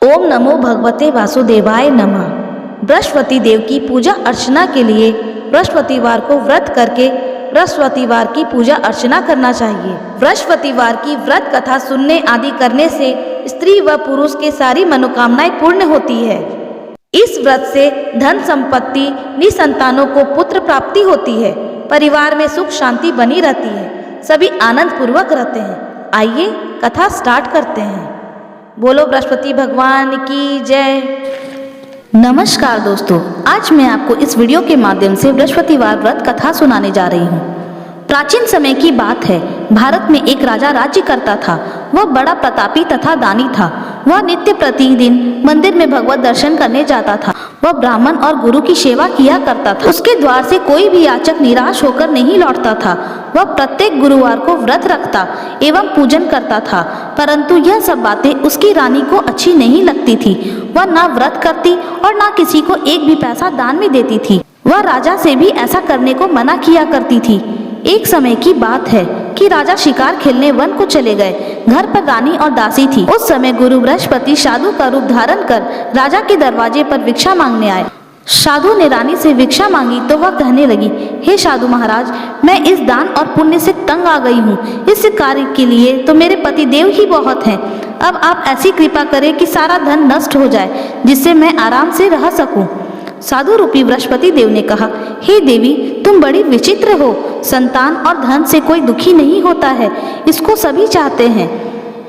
ओम नमो भगवते वासुदेवाय नमः। बृहस्पति देव की पूजा अर्चना के लिए बृहस्पतिवार को व्रत करके बृहस्पतिवार की पूजा अर्चना करना चाहिए। बृहस्पतिवार की व्रत कथा सुनने आदि करने से स्त्री व पुरुष के सारी मनोकामनाएं पूर्ण होती है। इस व्रत से धन संपत्ति, निसंतानों को पुत्र प्राप्ति होती है, परिवार में सुख शांति बनी रहती है, सभी आनंद पूर्वक रहते हैं। आइए कथा स्टार्ट करते हैं। बोलो बृहस्पति भगवान की जय। नमस्कार दोस्तों, आज मैं आपको इस वीडियो के माध्यम से बृहस्पतिवार व्रत कथा सुनाने जा रही हूँ। प्राचीन समय की बात है। भारत में एक राजा राज्य करता था। वह बड़ा प्रतापी तथा दानी था। वह नित्य प्रतिदिन मंदिर में भगवत दर्शन करने जाता था। वह ब्राह्मण और गुरु की सेवा किया करता था। उसके द्वार से कोई भी याचक निराश होकर नहीं लौटता था। वह प्रत्येक गुरुवार को व्रत रखता एवं पूजन करता था, परंतु यह सब बातें उसकी रानी को अच्छी नहीं लगती थी। वह ना व्रत करती और ना किसी को एक भी पैसा दान में देती थी। वह राजा से भी ऐसा करने को मना किया करती थी। एक समय की बात है कि राजा शिकार खेलने वन को चले गए। घर पर रानी और दासी थी। उस समय गुरु बृहस्पति साधु का रूप धारण कर राजा के दरवाजे पर भिक्षा मांगने आए। साधु ने रानी से भिक्षा मांगी तो वह कहने लगी, हे साधु महाराज, मैं इस दान और पुण्य से तंग आ गई हूँ। इस कार्य के लिए तो मेरे पति देव ही बहुत हैं। अब आप ऐसी कृपा करें कि सारा धन नष्ट हो जाए, जिससे मैं आराम से रह सकूं। साधु रूपी बृहस्पति देव ने कहा, हे देवी, तुम बड़ी विचित्र हो। संतान और धन से कोई दुखी नहीं होता है, इसको सभी चाहते हैं।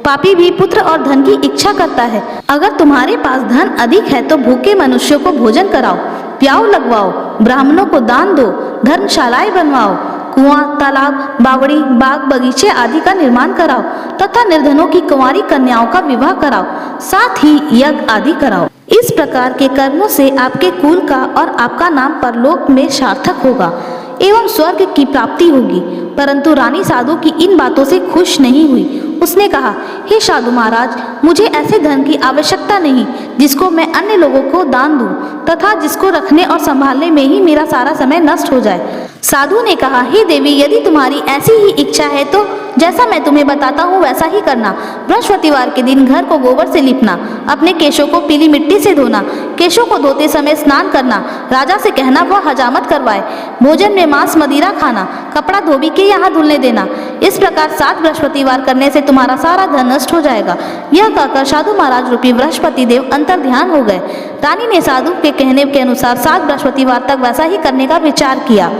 पापी भी पुत्र और धन की इच्छा करता है। अगर तुम्हारे पास धन अधिक है तो भूखे मनुष्यों को भोजन कराओ, प्याऊ लगवाओ, ब्राह्मणों को दान दो, धर्मशालाएं बनवाओ, कुआं, तालाब, बावड़ी, बाग, बगीचे आदि का निर्माण कराओ तथा निर्धनों की कुंवारी कन्याओं का विवाह कराओ, साथ ही यज्ञ आदि कराओ। इस प्रकार के कर्मों से आपके कुल का और आपका नाम परलोक में सार्थक होगा एवं स्वर्ग की प्राप्ति होगी। परंतु रानी साधु की इन बातों से खुश नहीं हुई। उसने कहा, हे साधु महाराज, मुझे ऐसे धन की आवश्यकता नहीं जिसको मैं अन्य लोगों को दान दूं तथा जिसको रखने और संभालने में ही मेरा सारा समय नष्ट हो जाए। साधु ने कहा, हे देवी, यदि तुम्हारी ऐसी ही इच्छा है तो जैसा मैं तुम्हें बताता हूँ वैसा ही करना। बृहस्पतिवार के दिन घर को गोबर से लिपना, अपने केशों को पीली मिट्टी से धोना, केशों को धोते समय स्नान करना, राजा से कहना वह हजामत करवाए, भोजन में मांस मदिरा खाना, कपड़ा धोबी के यहाँ धुलने देना। इस प्रकार 7 बृहस्पतिवार करने से तुम्हारा सारा धन नष्ट हो जाएगा। यह कहकर साधु महाराज रूपी बृहस्पति देव अंतर ध्यान हो गए। रानी ने साधु के कहने के अनुसार 7 बृहस्पतिवार तक वैसा ही करने का विचार किया।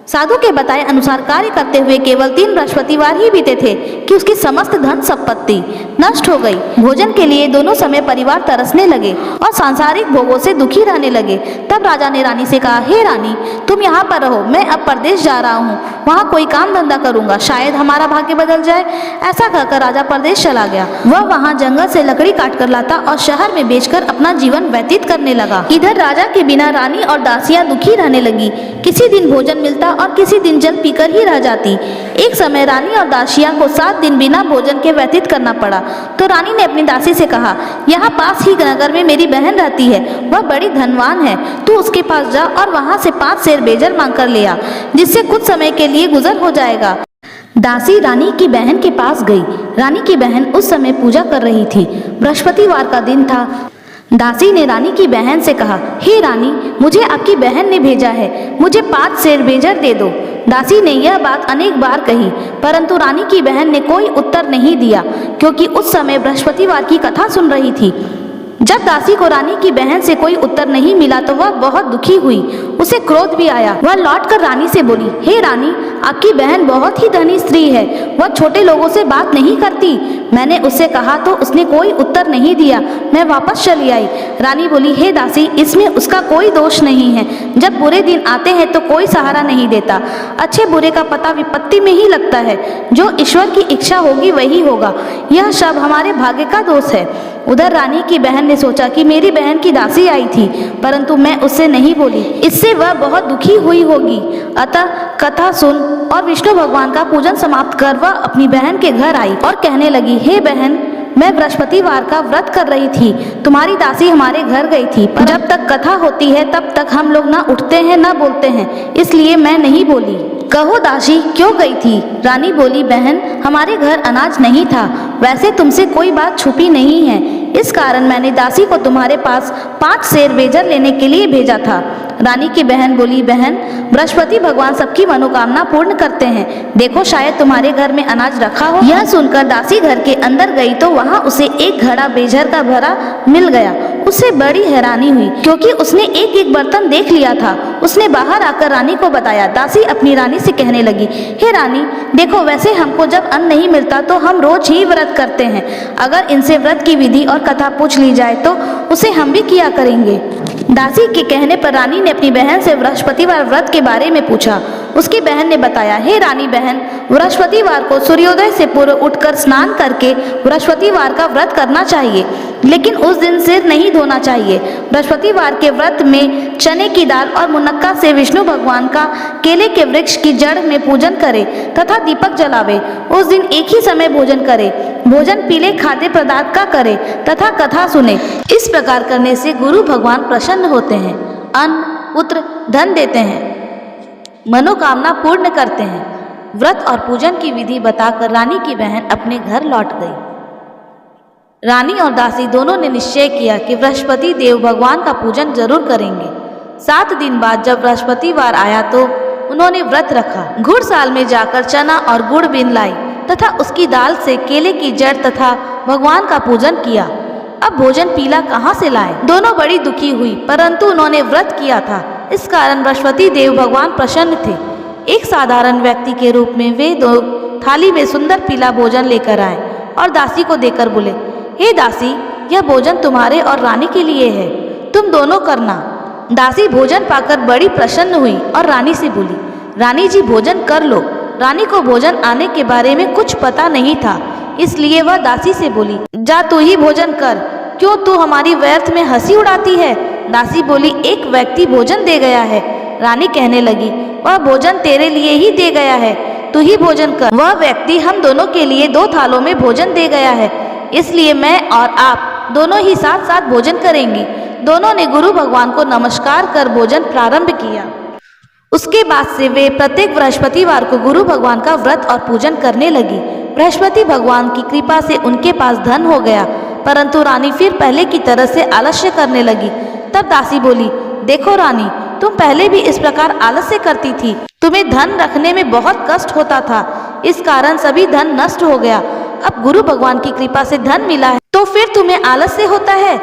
साधु के बताए अनुसार कार्य करते हुए केवल 3 बृहस्पतिवार ही बीते थे कि उसकी समस्त धन संपत्ति नष्ट हो गई। भोजन के लिए दोनों समय परिवार तरसने लगे और सांसारिक भोगों से दुखी रहने लगे। तब राजा ने रानी से कहा, हे रानी, तुम यहाँ पर रहो, मैं अब परदेश जा रहा हूँ, वहाँ कोई काम धंधा करूंगा, शायद हमारा भाग्य बदल जाए। ऐसा कहकर राजा परदेश चला गया। वह वहाँ जंगल से लकड़ी काट कर लाता और शहर में बेचकर अपना जीवन व्यतीत करने लगा। इधर राजा के बिना रानी और दासियां दुखी रहने लगी। किसी दिन भोजन मिलता और किसी दिन जल पीकर ही रह जाती। एक समय रानी और दासियां को 7 दिन बिना भोजन के व्यतीत करना पड़ा। तो रानी ने अपनी दासी से कहा, यहाँ पास ही नगर में मेरी बहन रहती है, वह बड़ी धनवान है, तू उसके पास जा और वहाँ से 5 सेर बेजर मांग कर ले आ, जिससे कुछ समय के लिए गुजर हो जाएगा। दासी रानी की बहन के पास गई। रानी की बहन उस समय पूजा कर रही थी। बृहस्पतिवार का दिन था। दासी ने रानी की बहन से कहा, हे रानी, मुझे आपकी बहन ने भेजा है, मुझे 5 सेर बेजर दे दो। दासी ने यह बात अनेक बार कही, परंतु रानी की बहन ने कोई उत्तर नहीं दिया, क्योंकि उस समय बृहस्पतिवार की कथा सुन रही थी। जब दासी को रानी की बहन से कोई उत्तर नहीं मिला तो वह बहुत दुखी हुई। उसे क्रोध भी आया। वह लौटकर रानी से बोली, हे रानी, आपकी बहन बहुत ही धनी स्त्री है, वह छोटे लोगों से बात नहीं करती। मैंने उससे कहा तो उसने कोई उत्तर नहीं दिया, मैं वापस चली आई। रानी बोली, हे दासी, इसमें उसका कोई दोष नहीं है। जब बुरे दिन आते हैं तो कोई सहारा नहीं देता। अच्छे बुरे का पता विपत्ति में ही लगता है। जो ईश्वर की इच्छा होगी वही होगा। यह सब हमारे भाग्य का दोष है। उधर रानी की बहन ने सोचा कि मेरी बहन की दासी आई थी, परंतु मैं उससे नहीं बोली, इससे वह बहुत दुखी हुई होगी। अतः कथा सुन और विष्णु भगवान का पूजन समाप्त कर वह अपनी बहन के घर आई और कहने लगी, हे बहन, मैं बृहस्पतिवार का व्रत कर रही थी, तुम्हारी दासी हमारे घर गई थी, पर जब तक कथा होती है तब तक हम लोग ना उठते हैं ना बोलते हैं, इसलिए मैं नहीं बोली। कहो दासी, क्यों गई थी? रानी बोली, बहन, हमारे घर अनाज नहीं था। वैसे तुमसे कोई बात छुपी नहीं है, इस कारण मैंने दासी को तुम्हारे पास 5 सेर बेजर लेने के लिए भेजा था। रानी की बहन बोली, बहन, बृहस्पति भगवान सबकी मनोकामना पूर्ण करते हैं। देखो, शायद तुम्हारे घर में अनाज रखा हो। यह सुनकर दासी घर के अंदर गई तो वहाँ उसे एक घड़ा बेजर का भरा मिल गया। उसे बड़ी हैरानी हुई क्योंकि उसने एक एक बर्तन देख लिया था। उसने बाहर आकर रानी को बताया। दासी अपनी रानी से कहने लगी, हे रानी, देखो, वैसे हमको जब अन्न नहीं मिलता तो हम रोज ही व्रत करते हैं। अगर इनसे व्रत की विधि और कथा पूछ ली जाए तो उसे हम भी किया करेंगे। दासी के कहने पर रानी ने अपनी बहन से बृहस्पतिवार व्रत के बारे में पूछा। उसकी बहन ने बताया, हे रानी बहन, बृहस्पतिवार को सूर्योदय से पूर्व उठकर स्नान करके बृहस्पतिवार का व्रत करना चाहिए, लेकिन उस दिन सिर नहीं धोना चाहिए। बृहस्पतिवार के व्रत में चने की दाल और मुनक्का से विष्णु भगवान का केले के वृक्ष की जड़ में पूजन करे तथा दीपक जलावे। उस दिन एक ही समय भोजन करे। भोजन पीले खाद्य पदार्थ का करे तथा कथा सुने। इस प्रकार करने से गुरु भगवान प्रसन्न होते हैं, अन्न, पुत्र, धन देते हैं, मनोकामना पूर्ण करते हैं। व्रत और पूजन की विधि बताकर रानी की बहन अपने घर लौट गई। रानी और दासी दोनों ने निश्चय किया कि बृहस्पति देव भगवान का पूजन जरूर करेंगे। 7 दिन बाद जब बृहस्पतिवार आया तो उन्होंने व्रत रखा। घुड़साल में जाकर चना और गुड़ बीन लाई तथा उसकी दाल से केले की जड़ तथा भगवान का पूजन किया। अब भोजन पीला कहाँ से लाए? दोनों बड़ी दुखी हुई, परंतु उन्होंने व्रत किया था, इस कारण बृहस्पति देव भगवान प्रसन्न थे। एक साधारण व्यक्ति के रूप में वे 2 थाली में सुंदर पीला भोजन लेकर आए और दासी को देकर बोले, हे दासी, यह भोजन तुम्हारे और रानी के लिए है, तुम दोनों करना। दासी भोजन पाकर बड़ी प्रसन्न हुई और रानी से बोली, रानी जी, भोजन कर लो। रानी को भोजन आने के बारे में कुछ पता नहीं था, इसलिए वह दासी से बोली, जा तू ही भोजन कर, क्यों तू हमारी व्यर्थ में हंसी उड़ाती है? दासी बोली, एक व्यक्ति भोजन दे गया है। रानी कहने लगी, वह भोजन तेरे लिए ही दे गया है, तू ही भोजन कर। वह व्यक्ति हम दोनों के लिए 2 थालों में भोजन दे गया है, इसलिए मैं और आप दोनों ही साथ साथ भोजन करेंगे। दोनों ने गुरु भगवान को नमस्कार कर भोजन प्रारंभ किया। उसके बाद से वे प्रत्येक बृहस्पतिवार को गुरु भगवान का व्रत और पूजन करने लगी। बृहस्पति भगवान की कृपा से उनके पास धन हो गया, परंतु रानी फिर पहले की तरह से आलस्य करने लगी। तब दासी बोली, देखो रानी, तुम पहले भी इस प्रकार आलस्य करती थी। तुम्हें धन रखने में बहुत कष्ट होता था, इस कारण सभी धन नष्ट हो गया। अब गुरु भगवान की कृपा से धन मिला है तो फिर तुम्हें आलस्य होता है।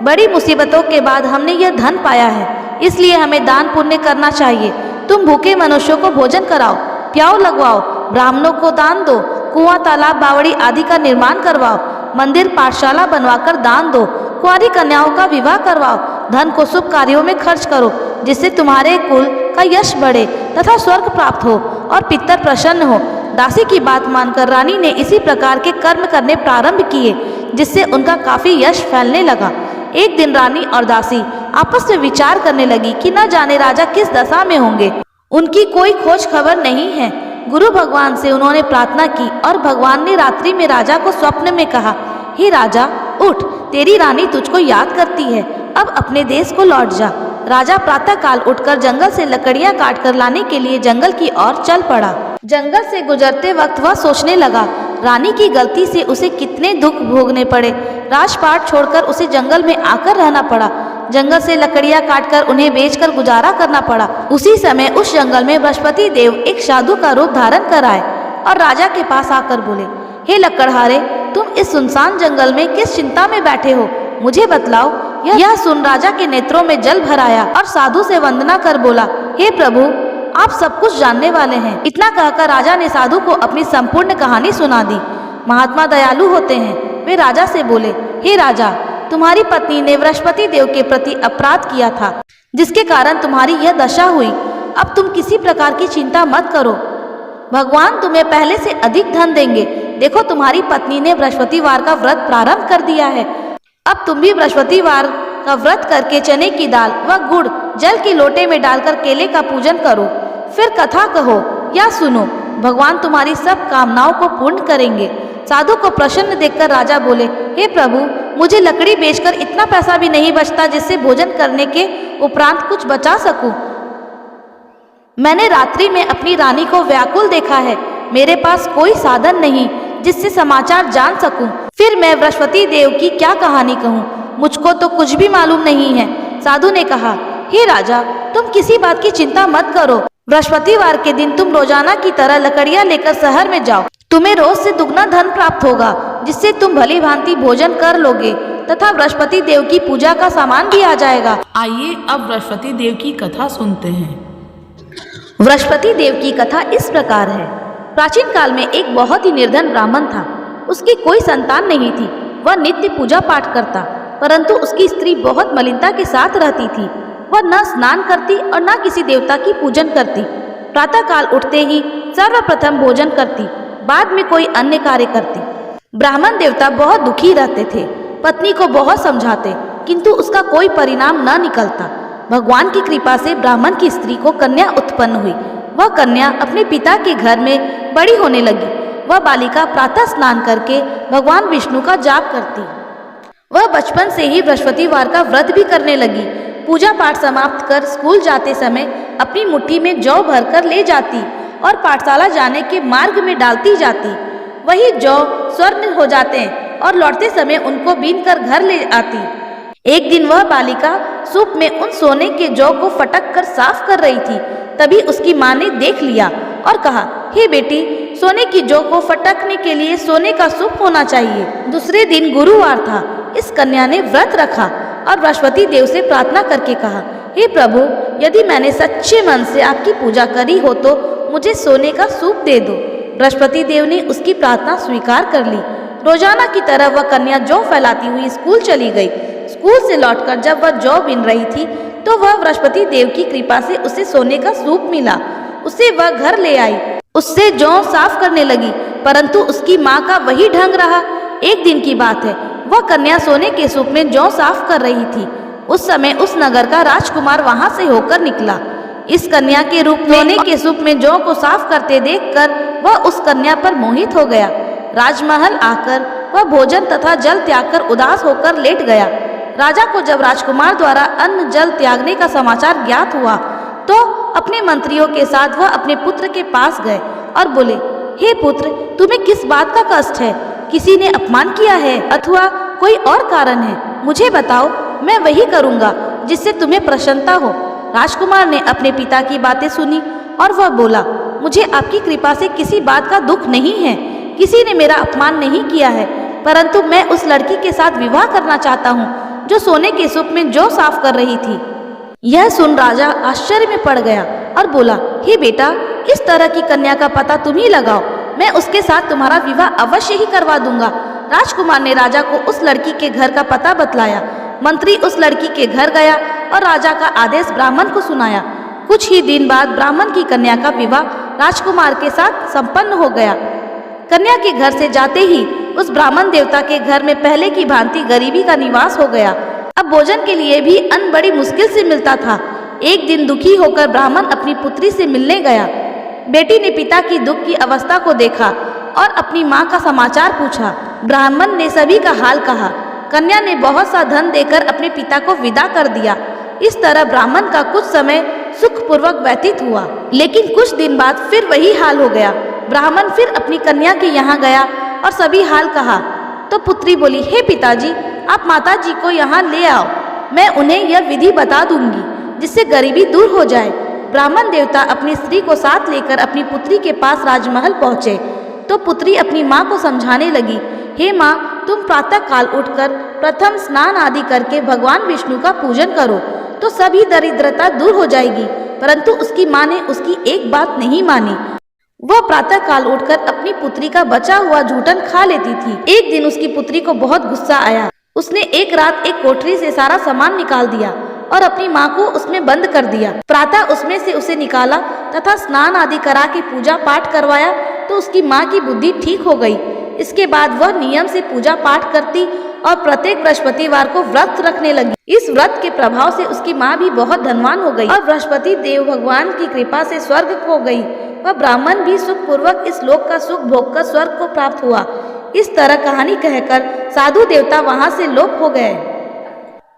बड़ी मुसीबतों के बाद हमने यह धन पाया है, इसलिए हमें दान पुण्य करना चाहिए। तुम भूखे मनुष्यों को भोजन कराओ, प्याऊ लगवाओ, ब्राह्मणों को दान दो, कुआं, तालाब, बावड़ी आदि का निर्माण करवाओ, मंदिर, पाठशाला बनवाकर दान दो, कुंवारी कन्याओं का विवाह करवाओ, धन को शुभ कार्यों में खर्च करो, जिससे तुम्हारे कुल का यश बढ़े तथा स्वर्ग प्राप्त हो और पितर प्रसन्न हो। दासी की बात मानकर रानी ने इसी प्रकार के कर्म करने प्रारंभ किए, जिससे उनका काफी यश फैलने लगा। एक दिन रानी और दासी आपस में विचार करने लगी कि न जाने राजा किस दशा में होंगे, उनकी कोई खोज खबर नहीं है। गुरु भगवान से उन्होंने प्रार्थना की और भगवान ने रात्रि में राजा को स्वप्न में कहा, हे राजा, उठ, तेरी रानी तुझको याद करती है, अब अपने देश को लौट जा। राजा प्रातःकाल उठकर जंगल से लकड़ियां काटकर लाने के लिए जंगल की ओर चल पड़ा। जंगल से गुजरते वक्त वह सोचने लगा, रानी की गलती से उसे कितने दुख भोगने पड़े। राजपाट छोड़कर उसे जंगल में आकर रहना पड़ा। जंगल से लकड़ियां काटकर उन्हें बेचकर गुजारा करना पड़ा। उसी समय उस जंगल में बृहस्पति देव एक साधु का रूप धारण कर आए और राजा के पास आकर बोले, हे लकड़हारे, तुम इस सुनसान जंगल में किस चिंता में बैठे हो, मुझे बतलाओ। यह सुन राजा के नेत्रों में जल भर आया और साधु से वंदना कर बोला, हे प्रभु, आप सब कुछ जानने वाले हैं। इतना कहकर राजा ने साधु को अपनी संपूर्ण कहानी सुना दी। महात्मा दयालु होते हैं। वे राजा से बोले, हे राजा, तुम्हारी पत्नी ने बृहस्पति देव के प्रति अपराध किया था, जिसके कारण तुम्हारी यह दशा हुई। अब तुम किसी प्रकार की चिंता मत करो, भगवान तुम्हें पहले से अधिक धन देंगे। देखो, तुम्हारी पत्नी ने बृहस्पतिवार का व्रत प्रारंभ कर दिया है। अब तुम भी बृहस्पतिवार का व्रत करके चने की दाल व गुड़ जल की लोटे में डालकर केले का पूजन करो, फिर कथा कहो या सुनो, भगवान तुम्हारी सब कामनाओं को पूर्ण करेंगे। साधु को प्रसन्न देखकर राजा बोले, हे प्रभु, मुझे लकड़ी बेचकर इतना पैसा भी नहीं बचता जिससे भोजन करने के उपरांत कुछ बचा सकूं। मैंने रात्रि में अपनी रानी को व्याकुल देखा है। मेरे पास कोई साधन नहीं जिससे समाचार जान सकूं। फिर फिर मैं बृहस्पति देव की क्या कहानी कहूँ, मुझको तो कुछ भी मालूम नहीं है। साधु ने कहा, हे राजा, तुम किसी बात की चिंता मत करो। बृहस्पतिवार के दिन तुम रोजाना की तरह लकड़ियां लेकर शहर में जाओ। तुम्हें रोज से दुगना धन प्राप्त होगा, जिससे तुम भली भांति भोजन कर लोगे तथा बृहस्पति देव की पूजा का सामान भी आ जाएगा। आइए अब बृहस्पति देव की कथा सुनते हैं। बृहस्पति देव की कथा इस प्रकार है। प्राचीन काल में एक बहुत ही निर्धन ब्राह्मण था। उसकी कोई संतान नहीं थी। वह नित्य पूजा पाठ करता, परंतु उसकी स्त्री बहुत मलिनता के साथ रहती थी। वह न स्नान करती और न किसी देवता की पूजन करती। प्रातः काल उठते ही सर्वप्रथम भोजन करती, बाद में कोई अन्य कार्य करती। ब्राह्मण देवता बहुत दुखी रहते थे। पत्नी को बहुत समझाते, किंतु उसका कोई परिणाम न निकलता। भगवान की कृपा से ब्राह्मण की स्त्री को कन्या उत्पन्न हुई। वह कन्या अपने पिता के घर में बड़ी होने लगी। वह बालिका प्रातः स्नान करके भगवान विष्णु का जाप करती। वह बचपन से ही बृहस्पतिवार का व्रत भी करने लगी। पूजा पाठ समाप्त कर स्कूल जाते समय अपनी मुट्ठी में जौ भरकर ले जाती और पाठशाला जाने के मार्ग में डालती जाती। वही जौ स्वर्ण हो जाते और लौटते समय उनको बीन कर घर ले आती। एक दिन वह बालिका सूप में उन सोने के जौ को फटक कर साफ कर रही थी। तभी उसकी माँ ने देख लिया और कहा, हे बेटी, सोने की जौ को फटकने के लिए सोने का सूप होना चाहिए। दूसरे दिन गुरुवार था। इस कन्या ने व्रत रखा और बृहस्पति देव से प्रार्थना करके कहा, हे प्रभु, यदि मैंने सच्चे मन से आपकी पूजा करी हो तो मुझे सोने का सूप दे दो। बृहस्पति देव ने उसकी प्रार्थना स्वीकार कर ली। रोजाना की तरह वह कन्या जौ फैलाती हुई स्कूल चली गई। स्कूल से लौटकर जब वह जौ बीन रही थी तो वह बृहस्पति देव की कृपा से उसे सोने का सूप मिला। उसे वह घर ले आई। उससे जौ साफ करने लगी, परंतु उसकी माँ का वही ढंग रहा। एक दिन की बात है, वह कन्या सोने के सूप में जौ साफ कर रही थी। उस समय उस नगर का राजकुमार वहां से होकर निकला। इस कन्या के रूप में सोने के सूप में जौ को साफ करते देखकर वह उस कन्या पर मोहित हो गया। राजमहल आकर वह भोजन तथा जल त्याग कर उदास होकर लेट गया। राजा को जब राजकुमार द्वारा अन्न जल त्यागने का समाचार ज्ञात हुआ तो अपने मंत्रियों के साथ वह अपने पुत्र के पास गए और बोले, हे पुत्र, तुम्हें किस बात का कष्ट है? किसी ने अपमान किया है अथवा कोई और कारण है? मुझे बताओ, मैं वही करूँगा जिससे तुम्हें प्रसन्नता हो। राजकुमार ने अपने पिता की बातें सुनी और वह बोला, मुझे आपकी कृपा से किसी बात का दुख नहीं है। किसी ने मेरा अपमान नहीं किया है, परंतु मैं उस लड़की के साथ विवाह करना चाहता हूँ जो सोने के सूप में जौ साफ कर रही थी। यह सुन राजा आश्चर्य में पड़ गया और बोला, हे बेटा, इस तरह की कन्या का पता तुम ही लगाओ। मैं उसके साथ तुम्हारा विवाह अवश्य ही करवा दूंगा। राजकुमार ने राजा को उस लड़की के घर का पता बतलाया। मंत्री उस लड़की के घर गया और राजा का आदेश ब्राह्मण को सुनाया। कुछ ही दिन बाद ब्राह्मण की कन्या का विवाह राजकुमार के साथ संपन्न हो गया। कन्या के घर से जाते ही उस ब्राह्मण देवता के घर में पहले की भांति गरीबी का निवास हो गया। अब भोजन के लिए भी अन्न बड़ी मुश्किल से मिलता था। एक दिन दुखी होकर ब्राह्मण अपनी पुत्री से मिलने गया। बेटी ने पिता की दुख की अवस्था को देखा और अपनी माँ का समाचार पूछा। ब्राह्मण ने सभी का हाल कहा। कन्या ने बहुत सा धन देकर अपने पिता को विदा कर दिया। इस तरह ब्राह्मण का कुछ समय सुखपूर्वक व्यतीत हुआ, लेकिन कुछ दिन बाद फिर वही हाल हो गया। ब्राह्मण फिर अपनी कन्या के यहाँ गया और सभी हाल कहा तो पुत्री बोली, हे पिताजी, आप माता जी को यहाँ ले आओ। मैं उन्हें यह विधि बता दूंगी जिससे गरीबी दूर हो जाए। ब्राह्मण देवता अपनी स्त्री को साथ लेकर अपनी पुत्री के पास राजमहल पहुँचे तो पुत्री अपनी माँ को समझाने लगी, हे माँ, तुम प्रातः काल उठकर प्रथम स्नान आदि करके भगवान विष्णु का पूजन करो तो सभी दरिद्रता दूर हो जाएगी। परंतु उसकी माँ ने उसकी एक बात नहीं मानी। वह प्रातः काल उठकर अपनी पुत्री का बचा हुआ झूठन खा लेती थी। एक दिन उसकी पुत्री को बहुत गुस्सा आया। उसने एक रात एक कोठरी से सारा सामान निकाल दिया और अपनी माँ को उसमें बंद कर दिया। प्रातः उसमें से उसे निकाला तथा स्नान आदि करा के पूजा पाठ करवाया तो उसकी माँ की बुद्धि ठीक हो गई। इसके बाद वह नियम से पूजा पाठ करती और प्रत्येक बृहस्पतिवार को व्रत रखने लगी। इस व्रत के प्रभाव से उसकी माँ भी बहुत धनवान हो गई और बृहस्पति देव भगवान की कृपा से स्वर्ग को गई। वह ब्राह्मण भी सुखपूर्वक इस लोक का सुख भोग कर स्वर्ग को प्राप्त हुआ। इस तरह कहानी कहकर साधु देवता वहां से लोप हो गए।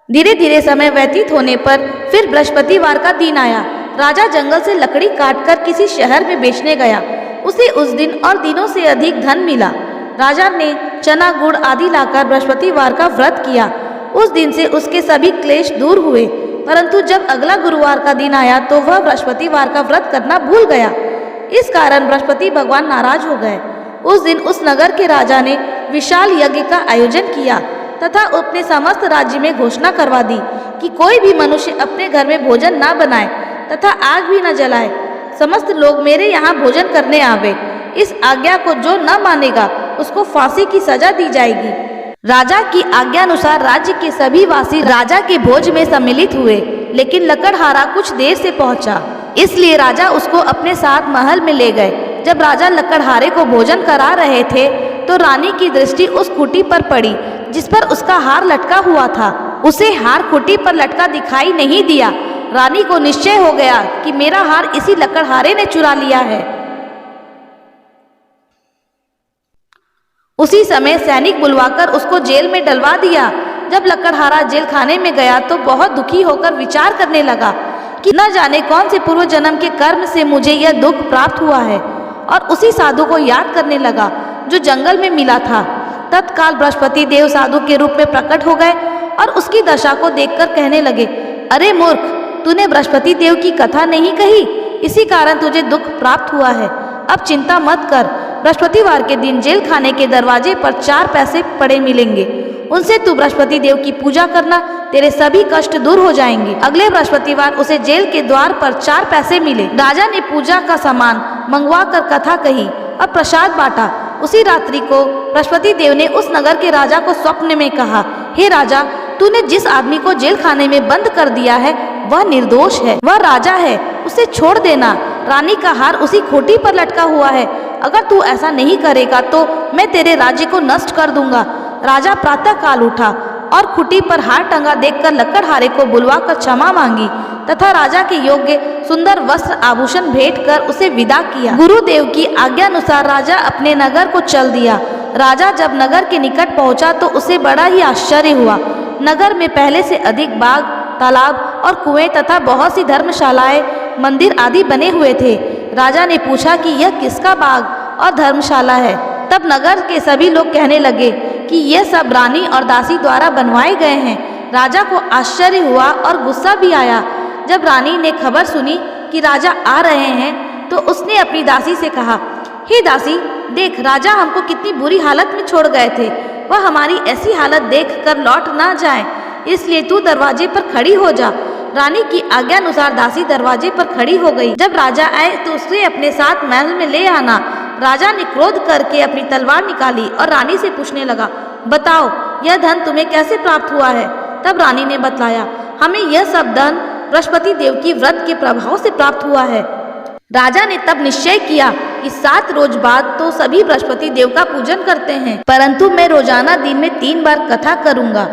धीरे धीरे समय व्यतीत होने पर फिर बृहस्पतिवार का दिन आया। राजा जंगल से लकड़ी काटकर किसी शहर में बेचने गया। उसे उस दिन और दिनों से अधिक धन मिला। राजा ने चना गुड़ आदि लाकर बृहस्पतिवार का व्रत किया। उस दिन से उसके सभी क्लेश दूर हुए। परंतु जब अगला गुरुवार का दिन आया तो वह बृहस्पतिवार का व्रत करना भूल गया। इस कारण बृहस्पति भगवान नाराज हो गए। उस दिन उस नगर के राजा ने विशाल यज्ञ का आयोजन किया तथा अपने समस्त राज्य में घोषणा करवा दी कि कोई भी मनुष्य अपने घर में भोजन न बनाए तथा आग भी न जलाए। समस्त लोग मेरे यहाँ भोजन करने आवे। इस आज्ञा को जो न मानेगा उसको फांसी की सजा दी जाएगी। राजा की आज्ञा अनुसार राज्य के सभी वासी राजा के भोज में सम्मिलित हुए, लेकिन लकड़हारा कुछ देर से पहुंचा, इसलिए राजा उसको अपने साथ महल में ले गए। जब राजा लकड़हारे को भोजन करा रहे थे तो रानी की दृष्टि उस खूंटी पर पड़ी जिस पर उसका हार लटका हुआ था। उसे हार खूंटी पर लटका दिखाई नहीं दिया। रानी को निश्चय हो गया कि मेरा हार इसी लकड़हारे ने चुरा लिया है। उसी समय सैनिक बुलवाकर उसको जेल में डलवा दिया। जब लकड़हारा जेल खाने में गया तो बहुत दुखी होकर विचार करने लगा कि न जाने कौन से पूर्व जन्म के कर्म से मुझे यह दुख प्राप्त हुआ है, और उसी साधु को याद करने लगा जो जंगल में मिला था। तत्काल बृहस्पति देव साधु के रूप में प्रकट हो गए और उसकी दशा को देखकर कहने लगे, अरे मूर्ख, तूने बृहस्पति देव की कथा नहीं कही, इसी कारण तुझे दुख प्राप्त हुआ है। अब चिंता मत कर, बृहस्पतिवार के दिन जेल खाने के दरवाजे पर 4 पैसे पड़े मिलेंगे, उनसे तू बृहस्पति देव की पूजा करना, तेरे सभी कष्ट दूर हो जाएंगे। अगले बृहस्पतिवार उसे जेल के द्वार पर 4 पैसे मिले। राजा ने पूजा का सामान मंगवा कर कथा कही और प्रसाद बांटा। उसी रात्रि को बृहस्पति देव ने उस नगर के राजा को स्वप्न में कहा, हे राजा, तूने जिस आदमी को जेल खाने में बंद कर दिया है वह निर्दोष है, वह राजा है, उसे छोड़ देना। रानी का हार उसी खूंटी पर लटका हुआ है। अगर तू ऐसा नहीं करेगा तो मैं तेरे राज्य को नष्ट कर दूंगा। राजा प्रातः काल उठा और खूंटी पर हार टंगा देखकर लकड़हारे को बुलवाकर क्षमा मांगी तथा राजा के योग्य सुंदर वस्त्र आभूषण भेंट कर उसे विदा किया। गुरुदेव की आज्ञा अनुसार राजा अपने नगर को चल दिया। राजा जब नगर के निकट पहुंचा तो उसे बड़ा ही आश्चर्य हुआ। नगर में पहले से अधिक बाग, तालाब और कुएं तथा बहुत सी धर्मशालाएं, मंदिर आदि बने हुए थे। राजा ने पूछा कि यह किसका बाग और धर्मशाला है। तब नगर के सभी लोग कहने लगे कि यह सब रानी और दासी द्वारा बनवाए गए हैं। राजा को आश्चर्य हुआ और गुस्सा भी आया। जब रानी ने खबर सुनी कि राजा आ रहे हैं तो उसने अपनी दासी से कहा, हे दासी, देख, राजा हमको कितनी बुरी हालत में छोड़ गए थे। वह हमारी ऐसी हालत देखकर लौट ना जाए, इसलिए तू दरवाजे पर खड़ी हो जा। रानी की आज्ञा अनुसार दासी दरवाजे पर खड़ी हो गई। जब राजा आए तो उसे अपने साथ महल में ले आना। राजा ने क्रोध करके अपनी तलवार निकाली और रानी से पूछने लगा, बताओ, यह धन तुम्हें कैसे प्राप्त हुआ है? तब रानी ने बतलाया, हमें यह सब धन बृहस्पति देव की व्रत के प्रभाव से प्राप्त हुआ है। राजा ने तब निश्चय किया कि 7 रोज बाद तो सभी बृहस्पति देव का पूजन करते हैं, परंतु मैं रोजाना दिन में 3 बार कथा करूंगा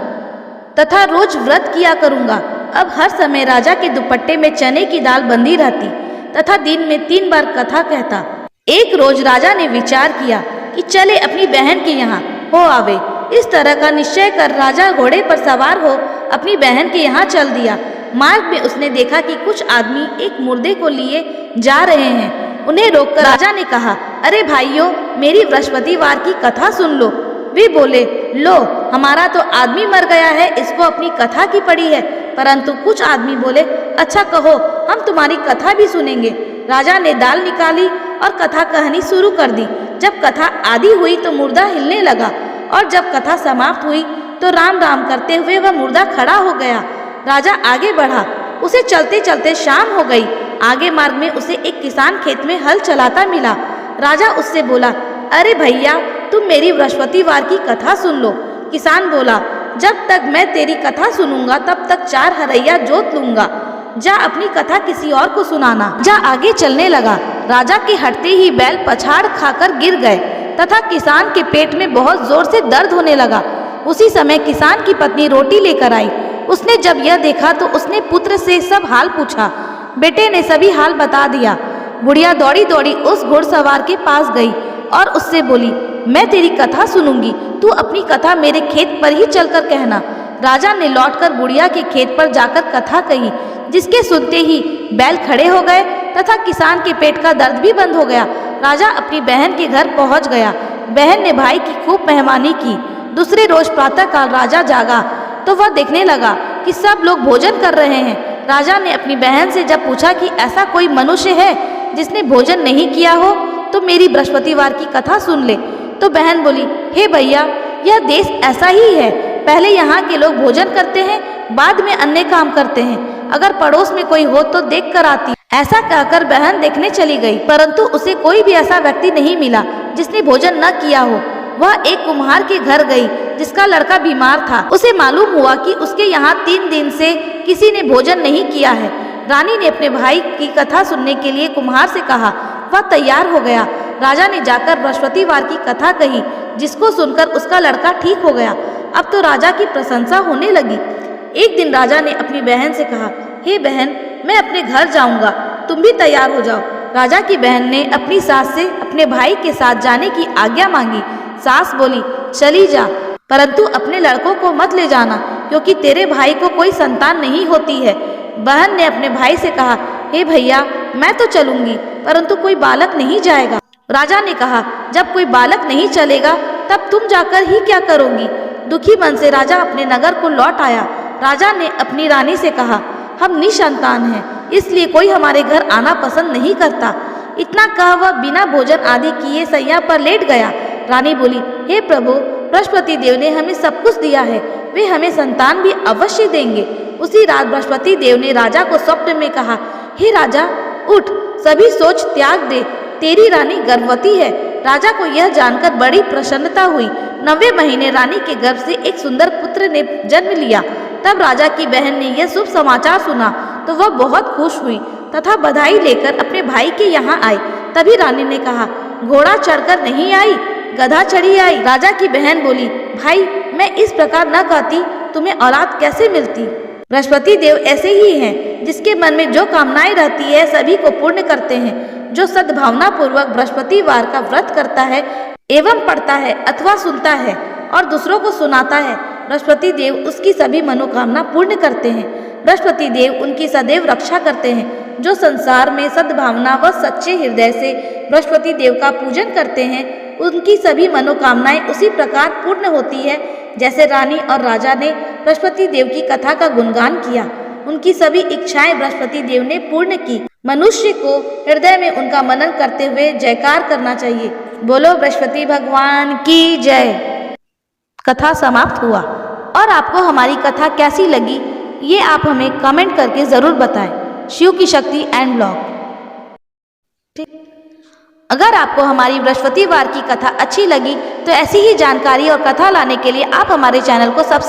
तथा रोज व्रत किया करूंगा। अब हर समय राजा के दुपट्टे में चने की दाल बंधी रहती तथा दिन में 3 बार कथा कहता। एक रोज राजा ने विचार किया कि चले अपनी बहन के यहाँ हो आवे। इस तरह का निश्चय कर राजा घोड़े पर सवार हो अपनी बहन के यहाँ चल दिया। मार्ग में उसने देखा कि कुछ आदमी एक मुर्दे को लिए जा रहे हैं। उन्हें रोककर राजा ने कहा, अरे भाइयों, मेरी बृहस्पतिवार की कथा सुन लो। वे बोले, लो, हमारा तो आदमी मर गया है, इसको अपनी कथा की पड़ी है। परंतु कुछ आदमी बोले, अच्छा कहो, हम तुम्हारी कथा भी सुनेंगे। राजा ने दाल निकाली और कथा कहनी शुरू कर दी। जब कथा आधी हुई तो मुर्दा हिलने लगा और जब कथा समाप्त हुई तो राम राम करते हुए वह मुर्दा खड़ा हो गया। राजा आगे बढ़ा। उसे चलते चलते शाम हो गई। आगे मार्ग में उसे एक किसान खेत में हल चलाता मिला। राजा उससे बोला, अरे भैया, तुम मेरी बृहस्पतिवार की कथा सुन लो। किसान बोला, जब तक मैं तेरी कथा सुनूंगा तब तक 4 हरैया जोत लूंगा। जा अपनी कथा किसी और को सुनाना। जा आगे चलने लगा। राजा के हटते ही बैल पछाड़ खाकर गिर गए तथा किसान के पेट में बहुत जोर से दर्द होने लगा। उसी समय किसान की पत्नी रोटी लेकर आई। उसने जब यह देखा तो उसने पुत्र से सब हाल पूछा। बेटे ने सभी हाल बता दिया। बुढ़िया दौड़ी दौड़ी उस घुड़सवार के पास गई और उससे बोली, मैं तेरी कथा सुनूंगी, तू अपनी कथा मेरे खेत पर ही चलकर कहना। राजा ने लौटकर बुढ़िया के खेत पर जाकर कथा कही, जिसके सुनते ही बैल खड़े हो गए तथा किसान के पेट का दर्द भी बंद हो गया। राजा अपनी बहन के घर पहुंच गया। बहन ने भाई की खूब मेहमानी की। दूसरे रोज प्रातःकाल राजा जागा तो वह देखने लगा कि सब लोग भोजन कर रहे हैं। राजा ने अपनी बहन से जब पूछा कि ऐसा कोई मनुष्य है जिसने भोजन नहीं किया हो तो मेरी बृहस्पतिवार की कथा सुन ले। तो बहन बोली, हे भैया, यह देश ऐसा ही है, पहले यहाँ के लोग भोजन करते हैं, बाद में अन्य काम करते हैं। अगर पड़ोस में कोई हो तो देख कर आती। ऐसा कहकर बहन देखने चली गई, परंतु उसे कोई भी ऐसा व्यक्ति नहीं मिला जिसने भोजन न किया हो। वह एक कुम्हार के घर गई जिसका लड़का बीमार था। उसे मालूम हुआ कि उसके यहाँ 3 दिन से किसी ने भोजन नहीं किया है। रानी ने अपने भाई की कथा सुनने के लिए कुम्हार से कहा। वह तैयार हो गया। राजा ने जाकर बृहस्पतिवार की कथा कही, जिसको सुनकर उसका लड़का ठीक हो गया। अब तो राजा की प्रशंसा होने लगी। एक दिन राजा ने अपनी बहन से कहा, हे बहन, मैं अपने घर जाऊंगा, तुम भी तैयार हो जाओ। राजा की बहन ने अपनी सास से अपने भाई के साथ जाने की आज्ञा मांगी। सास बोली, चली जा, परंतु अपने लड़कों को मत ले जाना, क्योंकि तेरे भाई को कोई संतान नहीं होती है। बहन ने अपने भाई से कहा, हे भैया, मैं तो चलूंगी, परंतु कोई बालक नहीं जाएगा। राजा ने कहा, जब कोई बालक नहीं चलेगा तब तुम जाकर ही क्या करोगी। दुखी मन से राजा अपने नगर को लौट आया। राजा ने अपनी रानी से कहा, हम निसंतान हैं, इसलिए कोई हमारे घर आना पसंद नहीं करता। इतना कह वह बिना भोजन आदि किए सैया पर लेट गया। रानी बोली, हे प्रभु, बृहस्पति देव ने हमें सब कुछ दिया है, वे हमें संतान भी अवश्य देंगे। उसी रात बृहस्पति देव ने राजा को स्वप्न में कहा, हे राजा, उठ, सभी सोच त्याग दे, तेरी रानी गर्भवती है। राजा को यह जानकर बड़ी प्रसन्नता हुई। 9वें महीने रानी के गर्भ से एक सुंदर पुत्र ने जन्म लिया। तब राजा की बहन ने यह शुभ समाचार सुना तो वह बहुत खुश हुई तथा बधाई लेकर अपने भाई के यहाँ आई। तभी रानी ने कहा, घोड़ा चढ़कर नहीं आई, गधा चढ़ी आई। राजा की बहन बोली, भाई, मैं इस प्रकार न कहती, तुम्हें औलाद कैसे मिलती। बृहस्पति देव ऐसे ही हैं, जिसके मन में जो कामनाएं रहती है सभी को पूर्ण करते हैं। जो सद्भावना पूर्वक बृहस्पतिवार का व्रत करता है एवं पढ़ता है अथवा सुनता है और दूसरों को सुनाता है, बृहस्पति देव उसकी सभी मनोकामना पूर्ण करते हैं। बृहस्पति देव उनकी सदैव रक्षा करते हैं। जो संसार में सद्भावना व सच्चे हृदय से बृहस्पति देव का पूजन करते हैं, उनकी सभी मनोकामनाएं उसी प्रकार पूर्ण होती है जैसे रानी और राजा ने बृहस्पति देव की कथा का गुणगान किया। उनकी सभी इच्छाएं बृहस्पति देव ने पूर्ण की। मनुष्य को हृदय में उनका मनन करते हुए जयकार करना चाहिए। बोलो बृहस्पति भगवान की जय। कथा समाप्त हुआ। और आपको हमारी कथा कैसी लगी ये आप हमें कमेंट करके ज़रूर बताएं। शिव की शक्ति एंड ब्लॉग। ठीक, अगर आपको हमारी बृहस्पतिवार की कथा अच्छी लगी तो ऐसी ही जानकारी और कथा लाने के लिए आप हमारे चैनल को सब्सक्राइब